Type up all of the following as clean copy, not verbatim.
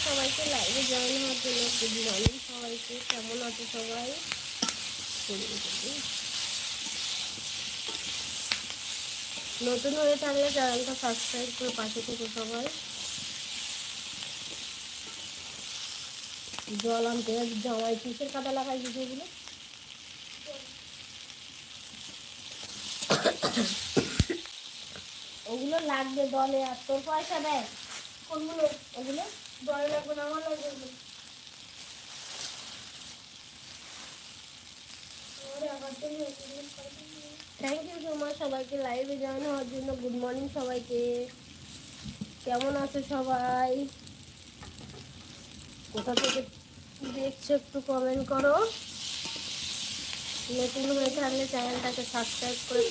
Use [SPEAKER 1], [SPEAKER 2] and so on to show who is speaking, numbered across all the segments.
[SPEAKER 1] সবাইকে লাইভে জয়েন হওয়ার জন্য। গুড মর্নিং সবাইকে, কেমন আছো সবাই? নতুন হয়ে থাকলে চ্যানেলটা সাবস্ক্রাইব করে পাশে থেকে সবাই। জল আনতে জামাই কিসের কাদা লাগাই দিতে এগুলো? ওগুলো লাগবে দলে, আর তোর পয়সা দেয় কোনগুলো? ওগুলো দলে লাগবে না, আমার লাগবে। থ্যাংক ইউ সো মাচ সবাইকে লাইভে জয়েন হওয়ার জন্য। গুড মর্নিং সবাইকে, কেমন আছো সবাই? কোথা থেকে দেখছো একটু কমেন্ট করো। নতুন হয়ে থাকলে চ্যানেলটাকে সাবস্ক্রাইব করে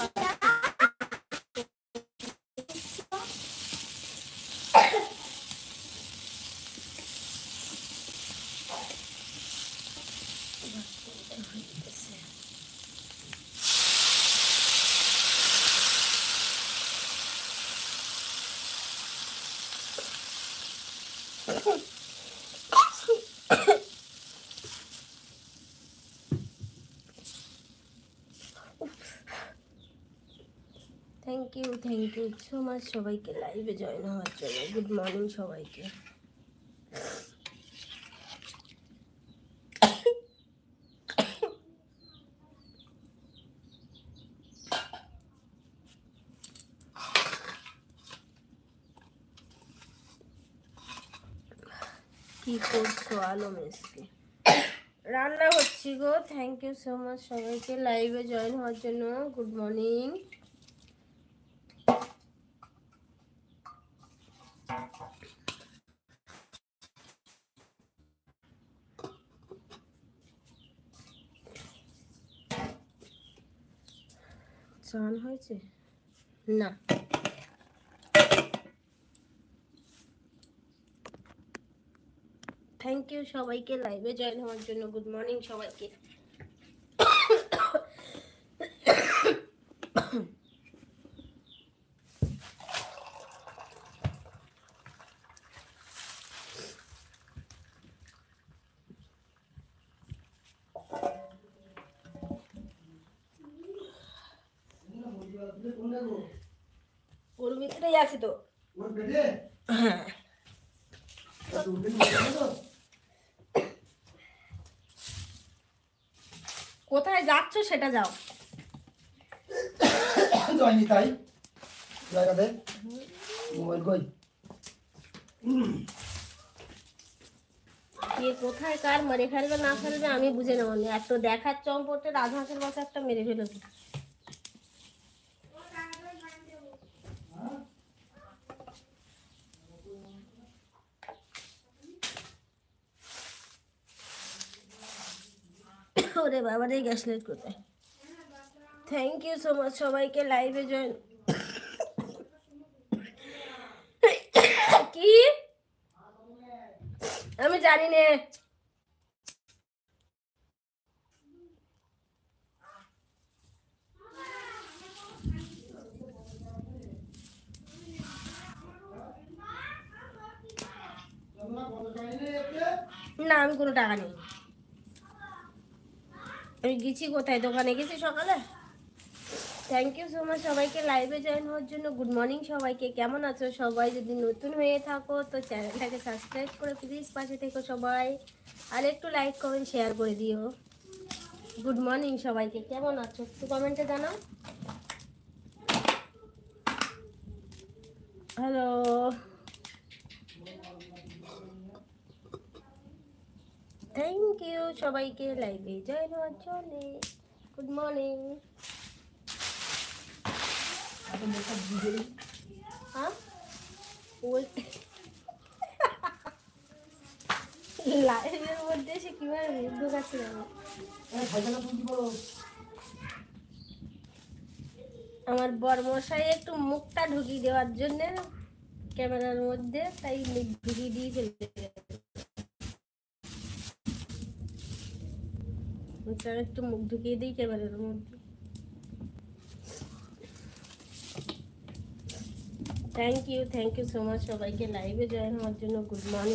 [SPEAKER 1] থ্যাংক ইউ সো মাচ সবাইকে লাইভে জয়েন হওয়ার জন্য। গুড মর্নিং সবাইকে। কি করছো আলো মেসকে? রান্না হচ্ছি গো। থ্যাংক ইউ সো মাচ সবাইকে লাইভে জয়েন হওয়ার জন্য। Good morning. চান হয়েছে না? থ্যাংক ইউ সবাইকে লাইভে জয়েন হওয়ার জন্য। গুড মর্নিং সবাইকে। ওর ভিতরেই আছে তো। হ্যাঁ, কোথায় যাচ্ছ সেটা যাও।
[SPEAKER 2] জয়নি তাই জায়গাতে মোবাইল কই?
[SPEAKER 1] কে কোথায় কার মেরে ফেলবে না ফেলবে আমি বুঝে নেব না। এত দেখার চম্পটে রাজহাঁসের বাসা একটা মেরে ফেলেছে। ওরে বাবা রে, গ্যাস লাইট কোথায়? থ্যাংক ইউ সো মাচ সবাইকে লাইভে জয়েন। কি আমি জানি না। না আমি কোনো টাকা নেই। আমি গেছি কোথায়? দোকানে গেছি সকালে। থ্যাংক ইউ সো মাচ সবাইকে লাইভে জয়েন হওয়ার জন্য। গুড মর্নিং সবাইকে, কেমন আছো সবাই? যদি নতুন হয়ে থাকো তো চ্যানেলটাকে সাবস্ক্রাইব করে প্লিজ পাশে থেকো সবাই, আর একটু লাইক কমেন্ট শেয়ার করে দিও। গুড মর্নিং সবাইকে, কেমন আছো একটু কমেন্টে জানাও। হ্যালো, থ্যাংক ইউ সবাইকে লাইভে জয়েন হওয়ার জন্য। Good morning. হ্যাঁ লাইভের মধ্যে এসে কিভাবে ঢুকাচ্ছি আমি? আমার বরমশাই একটু মুখটা ঢুকিয়ে দেওয়ার জন্য ক্যামেরার মধ্যে, তাই ঢুকিয়ে দিয়ে চলে গেছে। একটু মুখ ঢুকিয়ে দিই ক্যামেরার মধ্যে। থ্যাংক ইউ সো মাচ সবাইকে লাইভে জয়েন হওয়ার জন্য। Good morning.